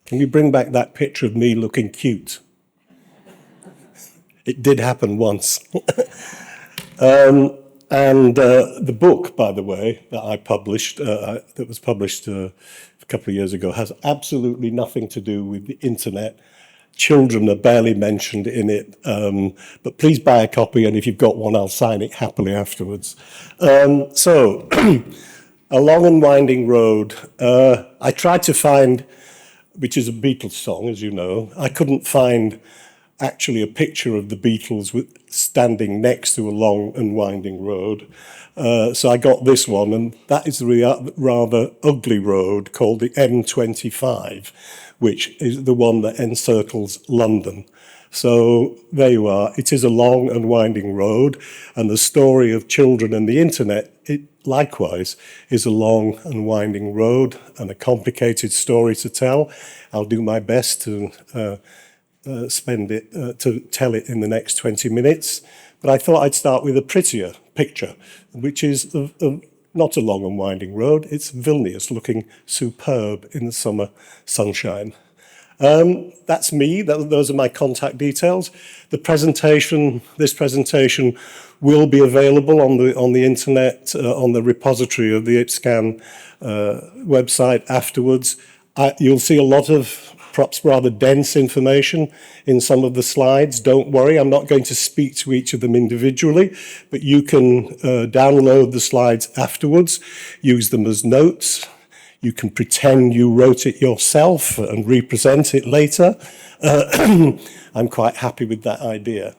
Can you bring back that picture of me looking cute? It did happen once. The book, by the way, that I published, that was published a couple of years ago, has absolutely nothing to do with the internet. Children are barely mentioned in it, but please buy a copy, and if you've got one, I'll sign it happily afterwards. So, A Long and Winding Road. I tried to find, which is a Beatles song, as you know. I couldn't find actually a picture of the Beatles standing next to a long and winding road. So I got this one, and that is a rather ugly road called the M25, which is the one that encircles London. So there you are. It is a long and winding road, and the story of children and the internet, it likewise is a long and winding road and a complicated story to tell. I'll do my best to to tell it in the next 20 minutes. But I thought I'd start with a prettier picture, which is not a long and winding road. It's Vilnius looking superb in the summer sunshine. That's me. Those are my contact details. This presentation will be available on the internet, on the repository of the IPSCAN website afterwards. You'll see a lot of perhaps rather dense information in some of the slides. Don't worry, I'm not going to speak to each of them individually, but you can download the slides afterwards, use them as notes. You can pretend you wrote it yourself and represent it later. I'm quite happy with that idea.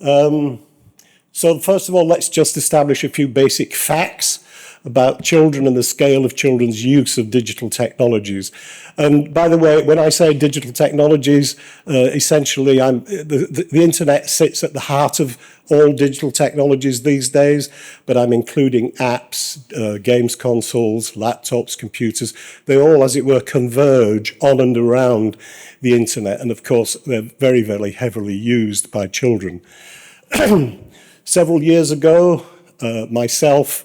So first of all, let's just establish a few basic facts about children and the scale of children's use of digital technologies. And by the way, when I say digital technologies, essentially the internet sits at the heart of all digital technologies these days, but I'm including apps, games consoles, laptops, computers. They all, as it were, converge on and around the internet. And of course, they're very, very heavily used by children. Several years ago, myself,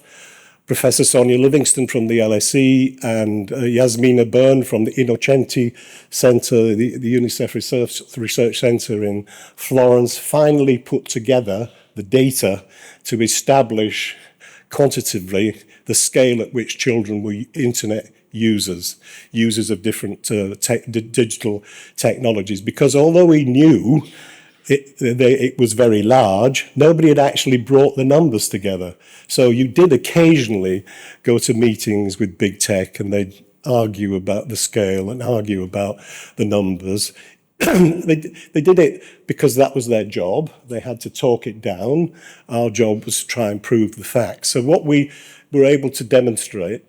Professor Sonia Livingston from the LSE and Yasmina Byrne from the Innocenti Center, the UNICEF Research Center in Florence, finally put together the data to establish quantitatively the scale at which children were internet users of different digital technologies. Because although we knew it was very large, nobody had actually brought the numbers together. So you did occasionally go to meetings with big tech and they'd argue about the scale and argue about the numbers. They did it because that was their job. They had to talk it down. Our job was to try and prove the facts. So what we were able to demonstrate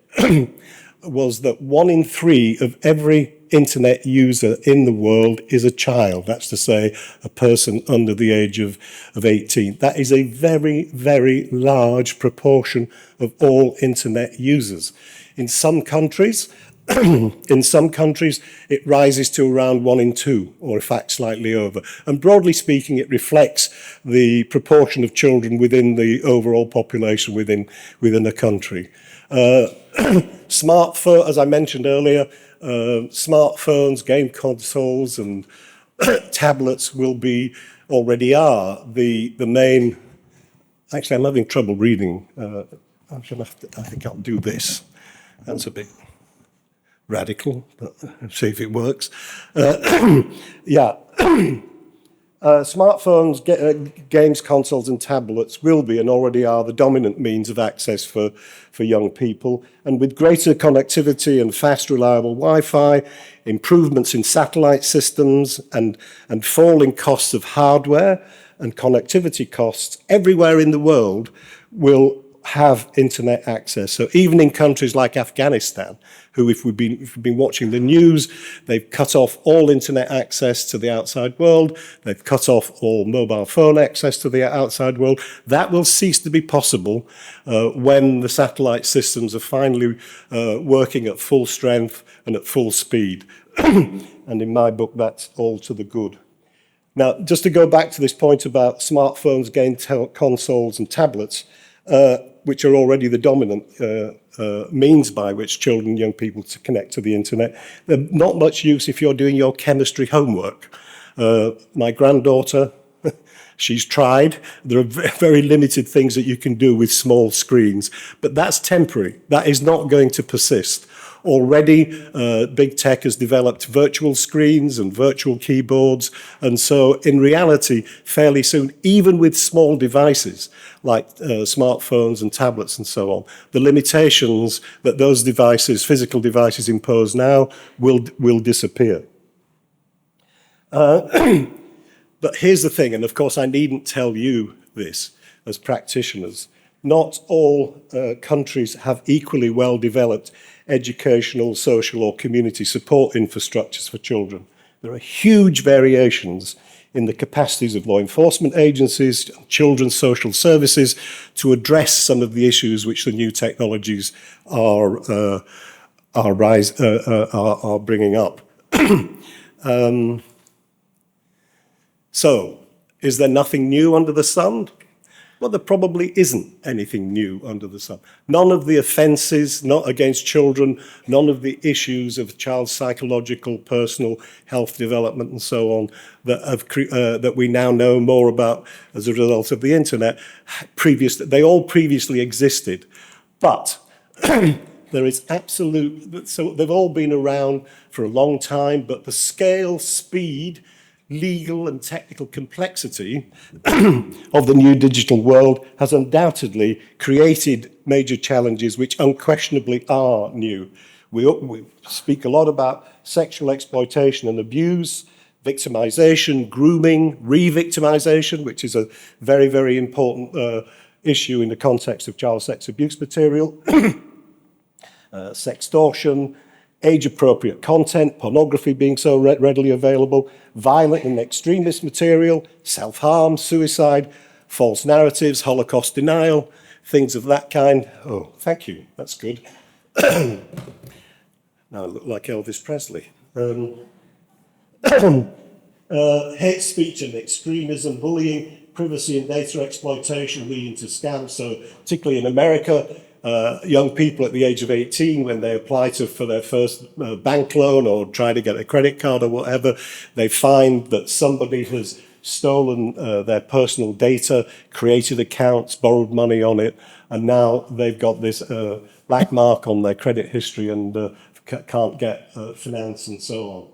was that 1 in 3 of every internet user in the world is a child. That's to say, a person under the age of 18. That is a very, very large proportion of all internet users. In some countries, it rises to around 1 in 2, or in fact slightly over. And broadly speaking, it reflects the proportion of children within the overall population within a country. Smartphone, as I mentioned earlier, smartphones, game consoles, and tablets already are the main. Actually, I'm having trouble reading. I think I'll do this. That's a bit radical, but let's see if it works. Yeah. Smartphones, games, consoles, and tablets will be and already are the dominant means of access for young people. And with greater connectivity and fast, reliable Wi-Fi, improvements in satellite systems, and falling costs of hardware and connectivity costs, everywhere in the world will have internet access. So even in countries like Afghanistan, who, if we've been watching the news, they've cut off all internet access to the outside world, they've cut off all mobile phone access to the outside world. That will cease to be possible when the satellite systems are finally working at full strength and at full speed. And in my book, that's all to the good. Now, just to go back to this point about smartphones, game consoles, and tablets, which are already the dominant means by which children and young people to connect to the internet. They're not much use if you're doing your chemistry homework. My granddaughter, she's tried. There are very limited things that you can do with small screens, but that's temporary. That is not going to persist. Already, big tech has developed virtual screens and virtual keyboards, and so in reality, fairly soon, even with small devices like smartphones and tablets and so on, the limitations that those devices, physical devices, impose now will disappear. But here's the thing, and of course I needn't tell you this as practitioners, not all countries have equally well developed educational, social or community support infrastructures for children. There are huge variations in the capacities of law enforcement agencies, children's social services to address some of the issues which the new technologies are bringing up. So, is there nothing new under the sun? Well, there probably isn't anything new under the sun. None of the offences, not against children, none of the issues of child's psychological, personal health development and so on that we now know more about as a result of the internet, they all previously existed. But there is so they've all been around for a long time, but the scale, speed, legal and technical complexity of the new digital world has undoubtedly created major challenges which unquestionably are new. We speak a lot about sexual exploitation and abuse, victimization, grooming, re-victimization, which is a very, very important issue in the context of child sex abuse material, sextortion, age-appropriate content, pornography being so readily available, violent and extremist material, self-harm, suicide, false narratives, Holocaust denial, things of that kind. Oh, thank you, that's good. Now I look like Elvis Presley. Hate speech and extremism, bullying, privacy and data exploitation leading to scams. So particularly in America, young people at the age of 18, when they apply for their first bank loan or try to get a credit card or whatever, they find that somebody has stolen their personal data, created accounts, borrowed money on it, and now they've got this black mark on their credit history and can't get finance and so on.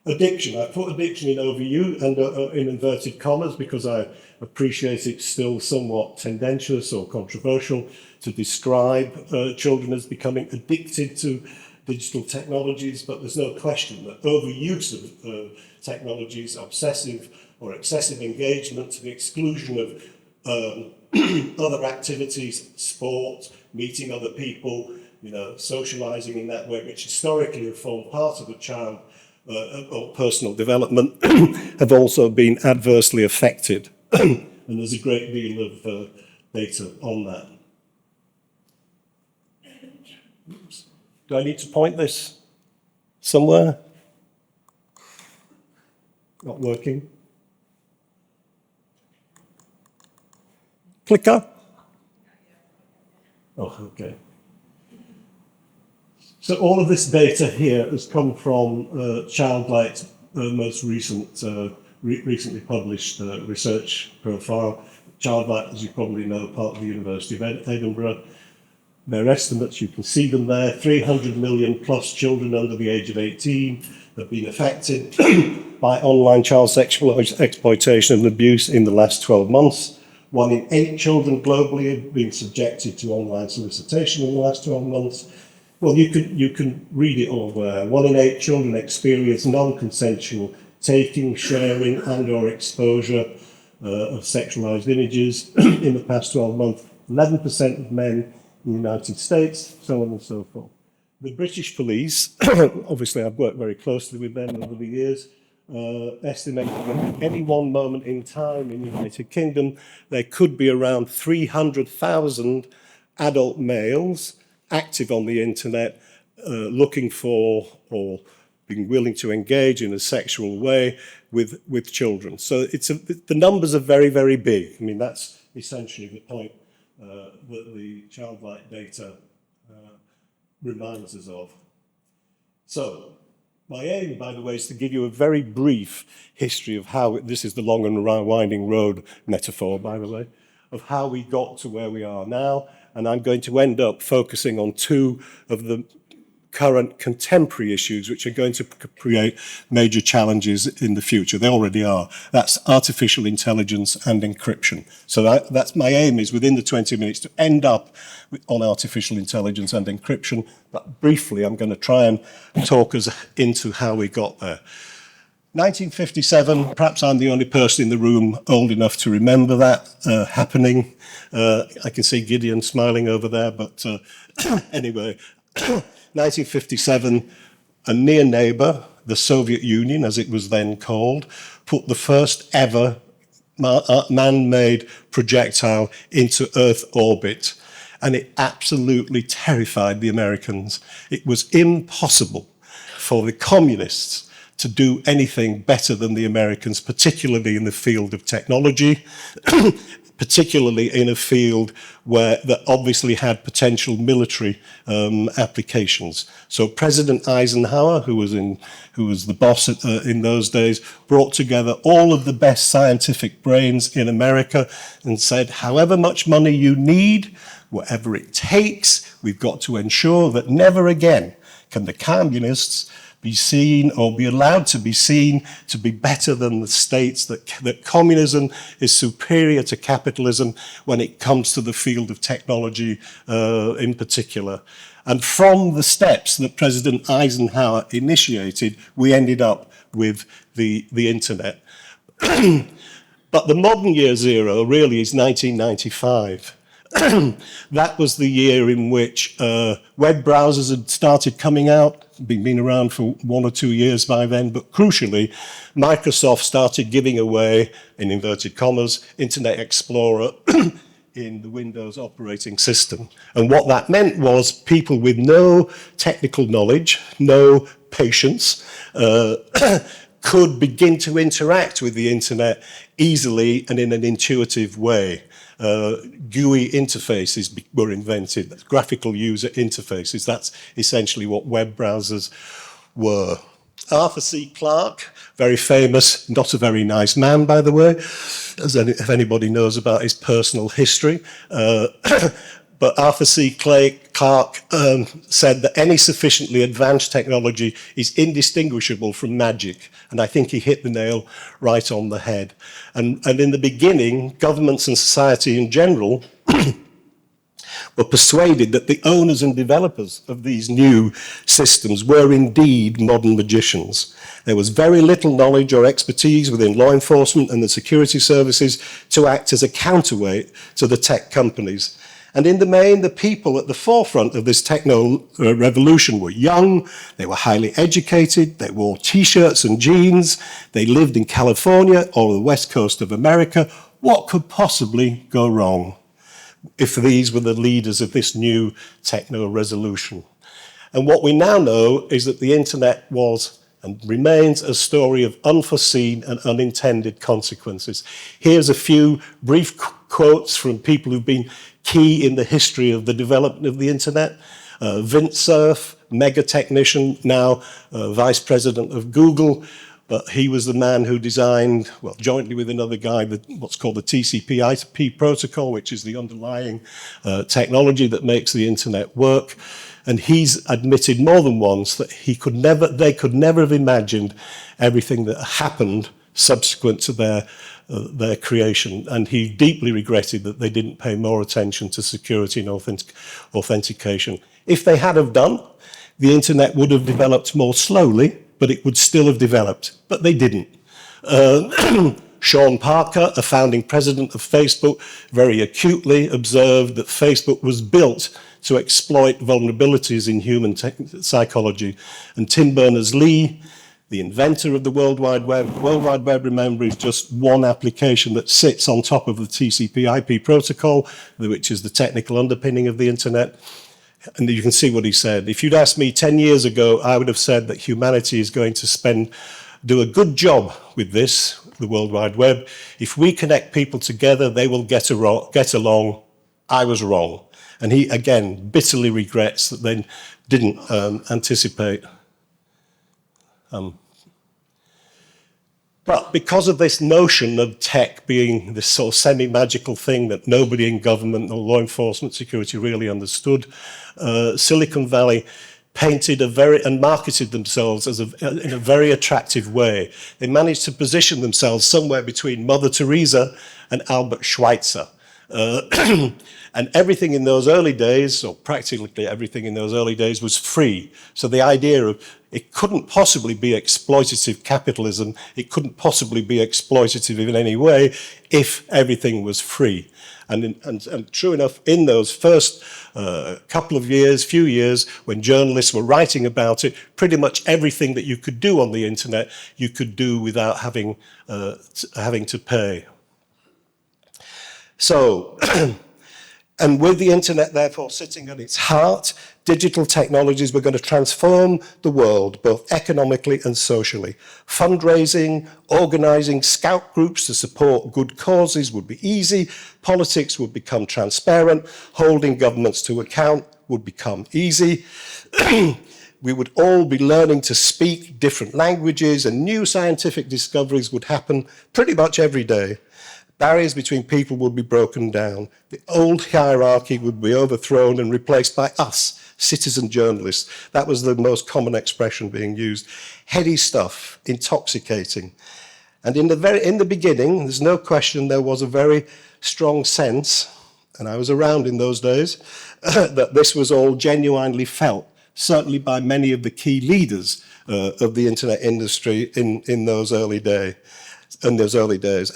Addiction. I put addiction in overview and in inverted commas because I appreciate it's still somewhat tendentious or controversial to describe children as becoming addicted to digital technologies, but there's no question that overuse of technologies, obsessive or excessive engagement to the exclusion of other activities, sport, meeting other people, socializing in that way, which historically have formed part of a child or personal development, have also been adversely affected. And there's a great deal of data on that. Oops. Do I need to point this somewhere? Not working. Clicker? Oh, okay. So all of this data here has come from Childlight's most recently published research profile. Childlight, as you probably know, part of the University of Edinburgh. Their estimates, you can see them there, 300 million plus children under the age of 18 have been affected by online child sexual exploitation and abuse in the last 12 months. 1 in 8 children globally have been subjected to online solicitation in the last 12 months. Well, you can read it all there. 1 in 8 children experience non-consensual taking, sharing and or exposure of sexualized images in the past 12 months. 11% of men in the United States, so on and so forth. The British police, obviously I've worked very closely with them over the years, estimate that at any one moment in time in the United Kingdom, there could be around 300,000 adult males active on the internet, looking for or being willing to engage in a sexual way with children. So the numbers are very, very big. I mean, that's essentially the point that the childlike data reminds us of. So, my aim, by the way, is to give you a very brief history of how, this is the long and winding road metaphor, by the way, of how we got to where we are now. And I'm going to end up focusing on two of the current contemporary issues which are going to create major challenges in the future. They already are. That's artificial intelligence and encryption. So that's my aim, is within the 20 minutes to end up on artificial intelligence and encryption. But briefly, I'm going to try and talk us into how we got there. 1957, perhaps I'm the only person in the room old enough to remember that happening. I can see Gideon smiling over there, but anyway, 1957, a near neighbor, the Soviet Union, as it was then called, put the first ever man-made projectile into Earth orbit. And it absolutely terrified the Americans. It was impossible for the communists to do anything better than the Americans, particularly in the field of technology, particularly in a field that obviously had potential military applications. So President Eisenhower, who was the boss in those days, brought together all of the best scientific brains in America and said, however much money you need, whatever it takes, we've got to ensure that never again can the communists be seen or be allowed to be seen to be better than the states, that communism is superior to capitalism when it comes to the field of technology in particular. And from the steps that President Eisenhower initiated, we ended up with the internet. But the modern year zero really is 1995. That was the year in which web browsers had started coming out, been around for 1 or 2 years by then, but crucially, Microsoft started giving away, in inverted commas, Internet Explorer in the Windows operating system. And what that meant was people with no technical knowledge, no patience, could begin to interact with the internet easily and in an intuitive way. GUI interfaces were invented, graphical user interfaces. That's essentially what web browsers were. Arthur C. Clarke, very famous, not a very nice man, by the way, if anybody knows about his personal history. But Arthur C. Clarke said that any sufficiently advanced technology is indistinguishable from magic. And I think he hit the nail right on the head. And in the beginning, governments and society in general were persuaded that the owners and developers of these new systems were indeed modern magicians. There was very little knowledge or expertise within law enforcement and the security services to act as a counterweight to the tech companies. And in the main, the people at the forefront of this techno revolution were young, they were highly educated, they wore t-shirts and jeans, they lived in California or the west coast of America. What could possibly go wrong if these were the leaders of this new techno revolution? And what we now know is that the internet was and remains a story of unforeseen and unintended consequences. Here's a few brief quotes from people who've been key in the history of the development of the internet. Vint Cerf, mega technician, now vice president of Google, but he was the man who designed, well, jointly with another guy, what's called the TCP/IP protocol, which is the underlying technology that makes the internet work. And he's admitted more than once that they could never have imagined everything that happened subsequent to their creation. And he deeply regretted that they didn't pay more attention to security and authentication. If they had have done, the internet would have developed more slowly, but it would still have developed. But they didn't. Sean Parker, a founding president of Facebook, very acutely observed that Facebook was built to exploit vulnerabilities in human psychology. And Tim Berners-Lee, the inventor of the World Wide Web, remember, is just one application that sits on top of the TCP/IP protocol, which is the technical underpinning of the internet. And you can see what he said. If you'd asked me 10 years ago, I would have said that humanity is going to do a good job with this, the World Wide Web. If we connect people together, they will get along I was wrong. And he, again, bitterly regrets that they didn't anticipate. But because of this notion of tech being this sort of semi-magical thing that nobody in government or law enforcement security really understood, Silicon Valley painted and marketed themselves as in a very attractive way. They managed to position themselves somewhere between Mother Teresa and Albert Schweitzer. And everything in those early days, or practically everything in those early days, was free. So the idea of it couldn't possibly be exploitative capitalism, it couldn't possibly be exploitative in any way if everything was free. And true enough, in those first few years, when journalists were writing about it, pretty much everything that you could do on the internet, you could do without having to pay. So, and with the internet therefore sitting at its heart, digital technologies were going to transform the world, both economically and socially. Fundraising, organizing scout groups to support good causes would be easy. Politics would become transparent. Holding governments to account would become easy. We would all be learning to speak different languages, and new scientific discoveries would happen pretty much every day. Barriers between people would be broken down. The old hierarchy would be overthrown and replaced by us, citizen journalists. That was the most common expression being used. Heady stuff, intoxicating. And in the beginning, there's no question there was a very strong sense, and I was around in those days, that this was all genuinely felt, certainly by many of the key leaders of the internet industry in those early days.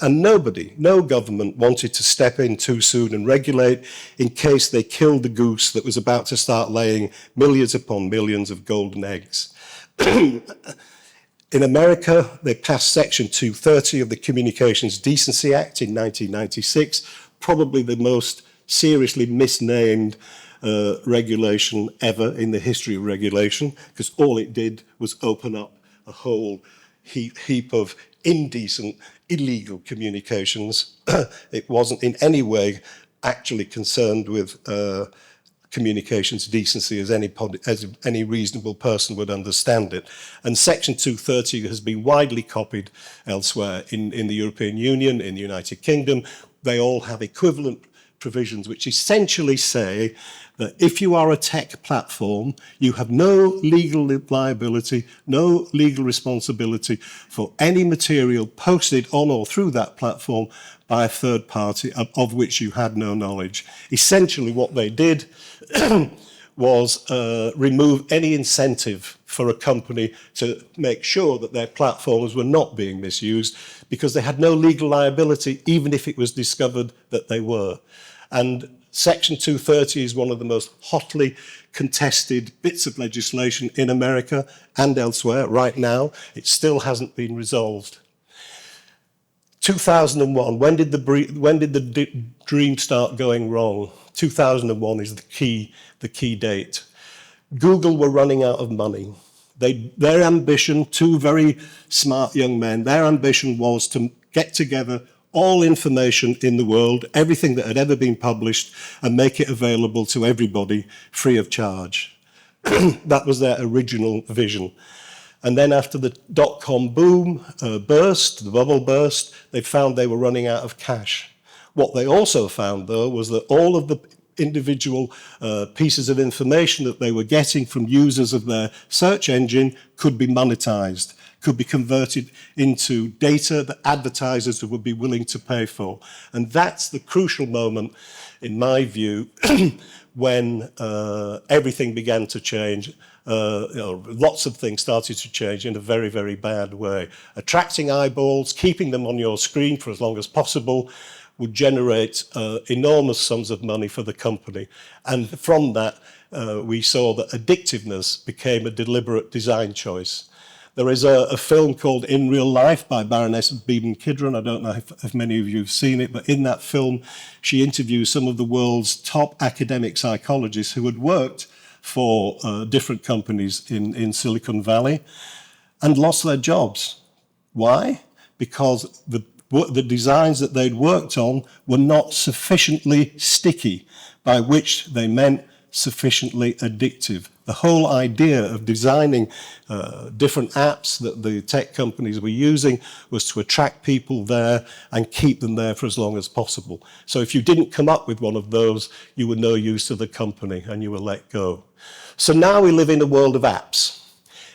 And no government wanted to step in too soon and regulate in case they killed the goose that was about to start laying millions upon millions of golden eggs. In America, they passed Section 230 of the Communications Decency Act in 1996, probably the most seriously misnamed regulation ever in the history of regulation, because all it did was open up a whole heap of indecent, illegal communications. It wasn't in any way actually concerned with communications decency as any reasonable person would understand it. And Section 230 has been widely copied elsewhere in the European Union, in the United Kingdom. They all have equivalent provisions which essentially say that if you are a tech platform, you have no legal liability, no legal responsibility for any material posted on or through that platform by a third party of which you had no knowledge. Essentially what they did was remove any incentive for a company to make sure that their platforms were not being misused, because they had no legal liability even if it was discovered that they were. And Section 230 is one of the most hotly contested bits of legislation in America and elsewhere right now. It still hasn't been resolved. 2001, when did the dream start going wrong? 2001 is the key date. Google were running out of money. Their ambition, two very smart young men, their ambition was to get together all information in the world, everything that had ever been published, and make it available to everybody free of charge. That was their original vision. And then after the dot-com boom burst, the bubble burst, they found they were running out of cash. What they also found, though, was that all of the individual pieces of information that they were getting from users of their search engine could be monetized, could be converted into data that advertisers would be willing to pay for. And that's the crucial moment, in my view, when everything began to change. Lots of things started to change in a very, very bad way. Attracting eyeballs, keeping them on your screen for as long as possible would generate enormous sums of money for the company. And from that, we saw that addictiveness became a deliberate design choice. There is a film called In Real Life by Baroness Beeben-Kidron. I don't know if many of you have seen it, but in that film, she interviews some of the world's top academic psychologists who had worked for different companies in Silicon Valley and lost their jobs. Why? Because the designs that they'd worked on were not sufficiently sticky, by which they meant sufficiently addictive. The whole idea of designing different apps that the tech companies were using was to attract people there and keep them there for as long as possible. So if you didn't come up with one of those, you were no use to the company and you were let go. So now we live in a world of apps.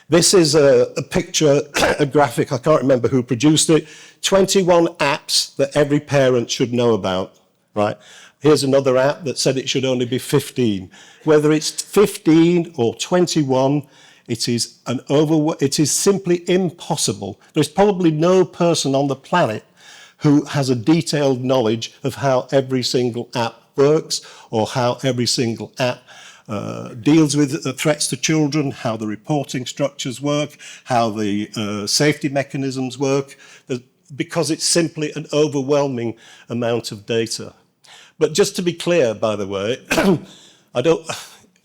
This is a picture, a graphic, I can't remember who produced it, 21 apps that every parent should know about, right? Here's another app that said it should only be 15. Whether it's 15 or 21, it is simply impossible. There's probably no person on the planet who has a detailed knowledge of how every single app works or how every single app deals with threats to children, how the reporting structures work, how the safety mechanisms work, because it's simply an overwhelming amount of data. But just to be clear, by the way,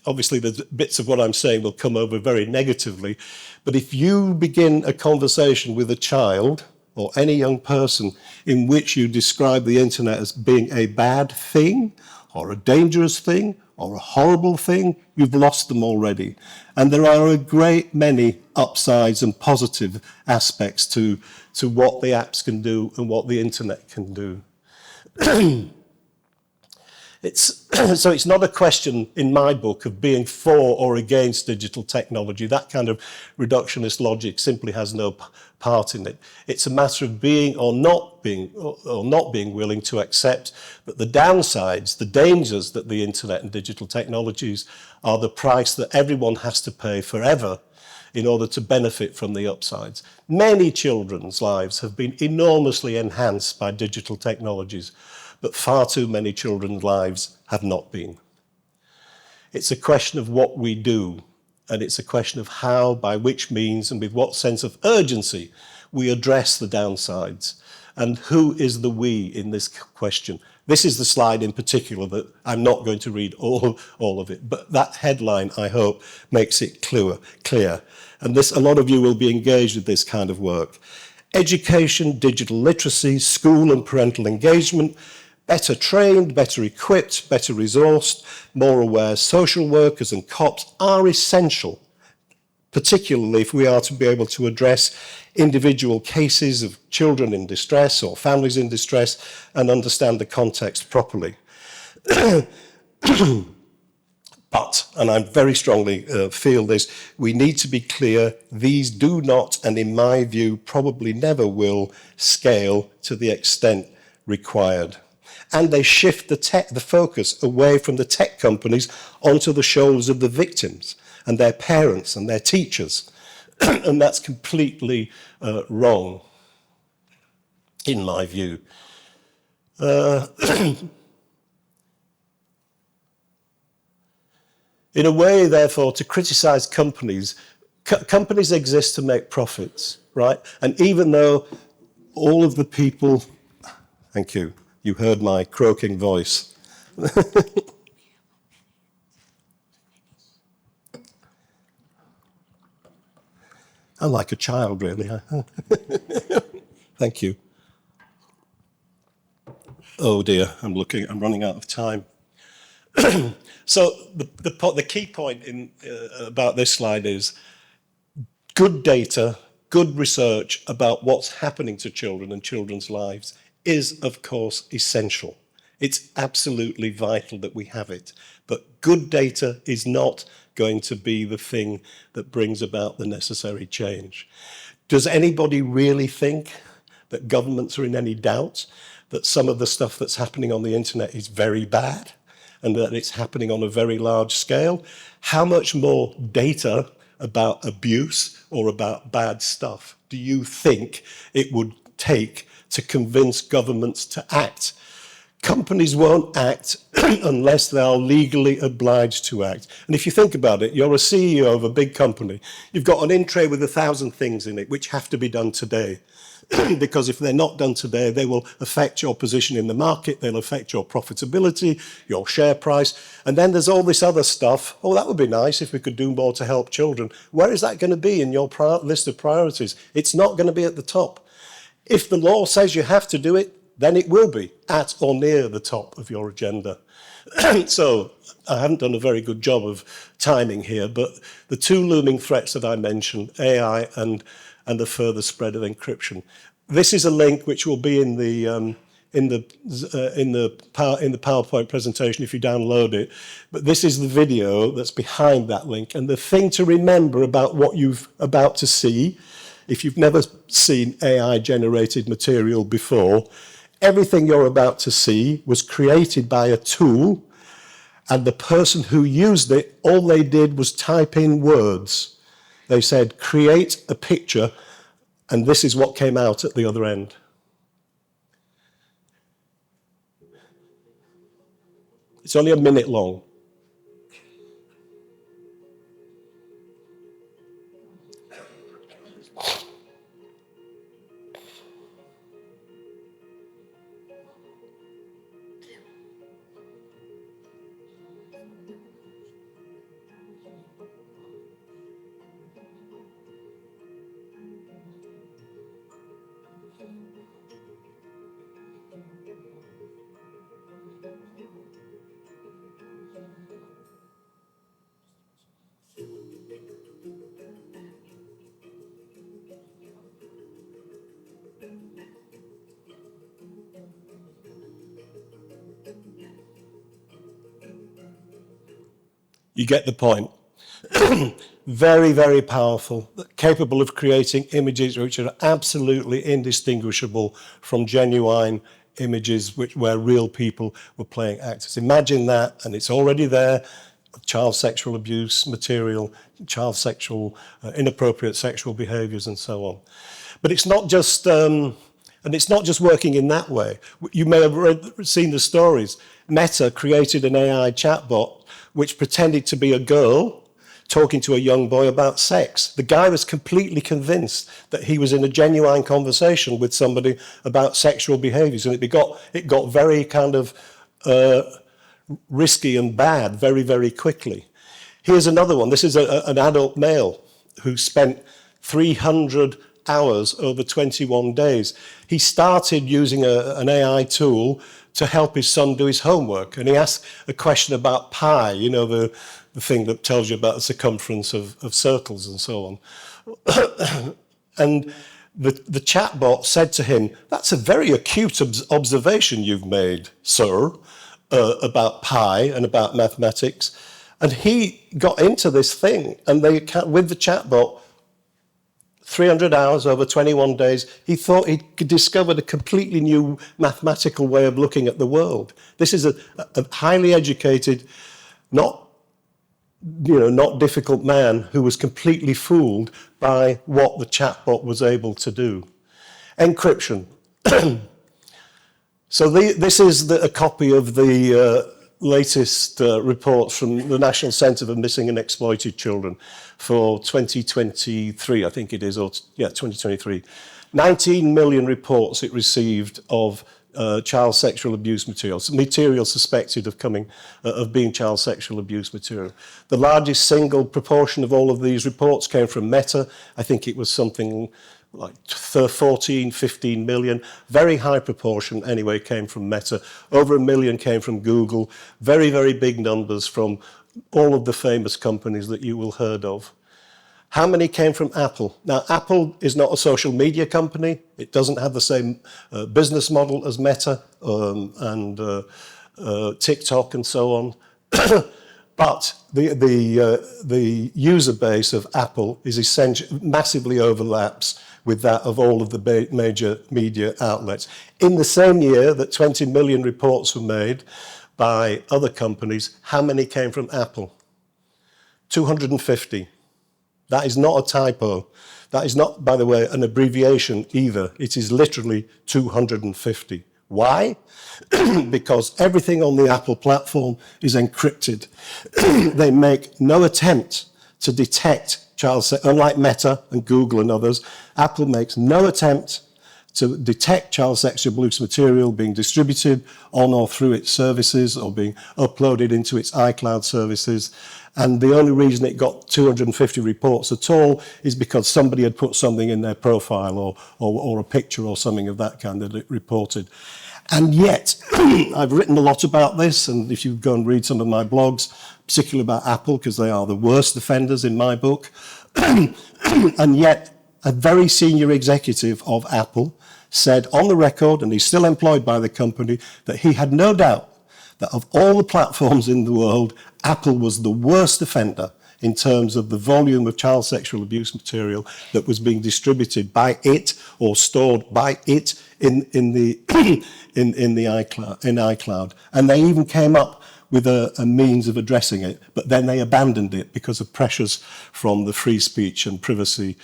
obviously the bits of what I'm saying will come over very negatively, but if you begin a conversation with a child or any young person in which you describe the internet as being a bad thing or a dangerous thing or a horrible thing, you've lost them already. And there are a great many upsides and positive aspects to what the apps can do and what the internet can do. So it's not a question in my book of being for or against digital technology. That kind of reductionist logic simply has no part in it. It's a matter of being or not being willing to accept that the downsides, the dangers that the internet and digital technologies are the price that everyone has to pay forever in order to benefit from the upsides. Many children's lives have been enormously enhanced by digital technologies, but far too many children's lives have not been. It's a question of what we do, and it's a question of how, by which means, and with what sense of urgency we address the downsides. And who is the we in this question? This is the slide in particular that I'm not going to read all of it, but that headline, I hope, makes it clear. And a lot of you will be engaged with this kind of work. Education, digital literacy, school and parental engagement, better trained, better equipped, better resourced, more aware social workers and cops are essential, particularly if we are to be able to address individual cases of children in distress or families in distress and understand the context properly. But, and I very strongly feel this, we need to be clear, these do not, and in my view, probably never will, scale to the extent required. And they shift the focus away from the tech companies onto the shoulders of the victims and their parents and their teachers. And that's completely wrong, in my view. In a way, therefore, to criticize companies, companies exist to make profits, right? And even though all of the people, thank you, you heard my croaking voice. I'm like a child, really. Thank you. Oh dear, I'm running out of time. So the key point about this slide is good data, good research about what's happening to children and children's lives is, of course, essential. It's absolutely vital that we have it. But good data is not going to be the thing that brings about the necessary change. Does anybody really think that governments are in any doubt that some of the stuff that's happening on the internet is very bad and that it's happening on a very large scale? How much more data about abuse or about bad stuff do you think it would take to convince governments to act? Companies won't act unless they are legally obliged to act. And if you think about it, you're a CEO of a big company. You've got an in-tray with 1,000 things in it which have to be done today. Because if they're not done today, they will affect your position in the market, they'll affect your profitability, your share price. And then there's all this other stuff. Oh, that would be nice if we could do more to help children. Where is that going to be in your list of priorities? It's not going to be at the top. If the law says you have to do it, then it will be at or near the top of your agenda. So I haven't done a very good job of timing here, but the two looming threats that I mentioned, AI and the further spread of encryption. This is a link which will be in the PowerPoint presentation if you download it. But this is the video that's behind that link. And the thing to remember about what you've about to see, if you've never seen AI-generated material before, everything you're about to see was created by a tool, and the person who used it, all they did was type in words. They said, create a picture, and this is what came out at the other end. It's only a minute long. You get the point. Very, very powerful, capable of creating images which are absolutely indistinguishable from genuine images where real people were playing actors. Imagine that, and it's already there. Child sexual abuse material, child sexual, inappropriate sexual behaviors, and so on. But it's not just, and it's not just working in that way. You may have seen the stories. Meta created an AI chatbot which pretended to be a girl talking to a young boy about sex. The guy was completely convinced that he was in a genuine conversation with somebody about sexual behaviors, and it got very kind of risky and bad very, very quickly. Here's another one. This is an adult male who spent 300 hours over 21 days. He started using an AI tool to help his son do his homework. And he asked a question about pi, you know, the thing that tells you about the circumference of circles and so on. And the chatbot said to him, "That's a very acute observation you've made, sir, about pi and about mathematics." And he got into this thing, and with the chatbot, 300 hours over 21 days, he thought he'd discovered a completely new mathematical way of looking at the world. This is a highly educated, not difficult man who was completely fooled by what the chatbot was able to do. Encryption. So this is a copy of the latest reports from the National Centre for Missing and Exploited Children for 2023, I think it is, 2023. 19 million reports it received of child sexual abuse material suspected of being child sexual abuse material. The largest single proportion of all of these reports came from Meta. I think it was something like 14, 15 million. Very high proportion, anyway, came from Meta. Over 1 million came from Google. Very, very big numbers from all of the famous companies that you will heard of. How many came from Apple? Now, Apple is not a social media company. It doesn't have the same business model as Meta and TikTok and so on. But the user base of Apple is essentially massively overlaps with that of all of the major media outlets. In the same year that 20 million reports were made by other companies, how many came from Apple? 250. That is not a typo. That is not, by the way, an abbreviation either. It is literally 250. Why? Because everything on the Apple platform is encrypted. They make no attempt to detect child sex, unlike Meta and Google and others. Apple makes no attempt to detect child sexual abuse material being distributed on or through its services or being uploaded into its iCloud services. And the only reason it got 250 reports at all is because somebody had put something in their profile or a picture or something of that kind that it reported. And yet, I've written a lot about this, and if you go and read some of my blogs, particularly about Apple, because they are the worst offenders in my book, and yet a very senior executive of Apple said on the record, and he's still employed by the company, that he had no doubt that of all the platforms in the world, Apple was the worst offender in terms of the volume of child sexual abuse material that was being distributed by it or stored by it in the iCloud. And they even came up with a means of addressing it, but then they abandoned it because of pressures from the free speech and privacy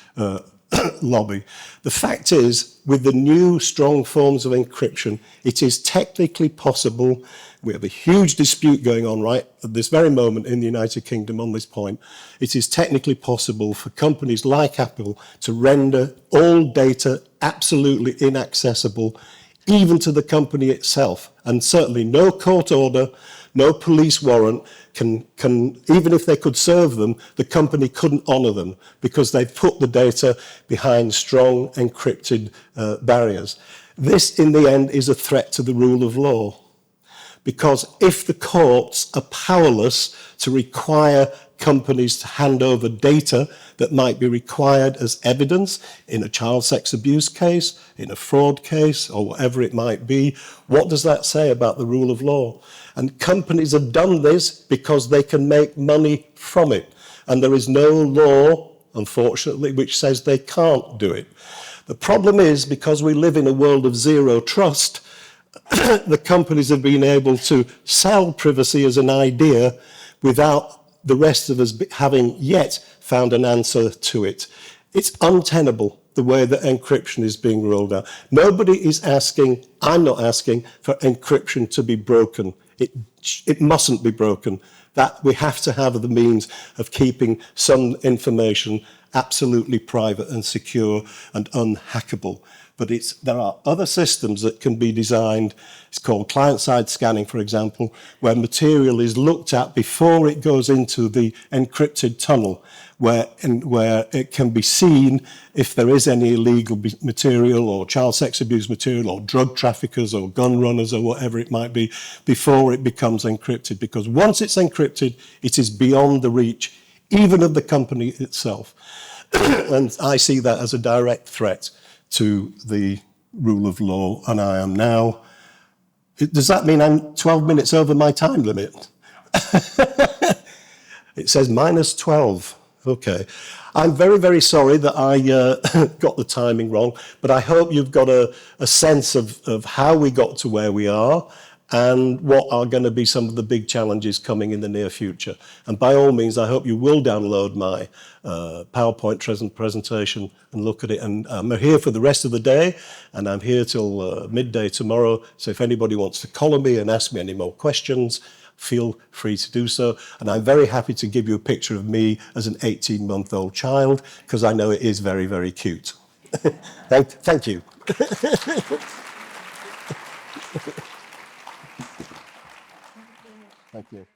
lobby. The fact is, with the new strong forms of encryption, it is technically possible. We have a huge dispute going on right at this very moment in the United Kingdom on this point. It is technically possible for companies like Apple to render all data absolutely inaccessible, even to the company itself. And certainly no court order, no police warrant can even if they could serve them, the company couldn't honour them because they've put the data behind strong encrypted barriers. This, in the end, is a threat to the rule of law. Because if the courts are powerless to require companies to hand over data that might be required as evidence in a child sex abuse case, in a fraud case, or whatever it might be, what does that say about the rule of law? And companies have done this because they can make money from it. And there is no law, unfortunately, which says they can't do it. The problem is, because we live in a world of zero trust, the companies have been able to sell privacy as an idea without the rest of us having yet found an answer to it. It's untenable, the way that encryption is being rolled out. Nobody is asking, I'm not asking, for encryption to be broken. It mustn't be broken. That we have to have the means of keeping some information absolutely private and secure and unhackable. But there are other systems that can be designed. It's called client-side scanning, for example, where material is looked at before it goes into the encrypted tunnel, where it can be seen if there is any illegal material or child sex abuse material or drug traffickers or gun runners or whatever it might be, before it becomes encrypted. Because once it's encrypted, it is beyond the reach, even of the company itself. And I see that as a direct threat to the rule of law, and I am now... Does that mean I'm 12 minutes over my time limit? It says minus 12. Okay. I'm very, very sorry that I got the timing wrong, but I hope you've got a sense of how we got to where we are and what are going to be some of the big challenges coming in the near future. And by all means, I hope you will download my PowerPoint presentation and look at it. And I'm here for the rest of the day, and I'm here till midday tomorrow. So if anybody wants to call me and ask me any more questions, feel free to do so. And I'm very happy to give you a picture of me as an 18-month-old child, because I know it is very, very cute. Thank you. Thank you.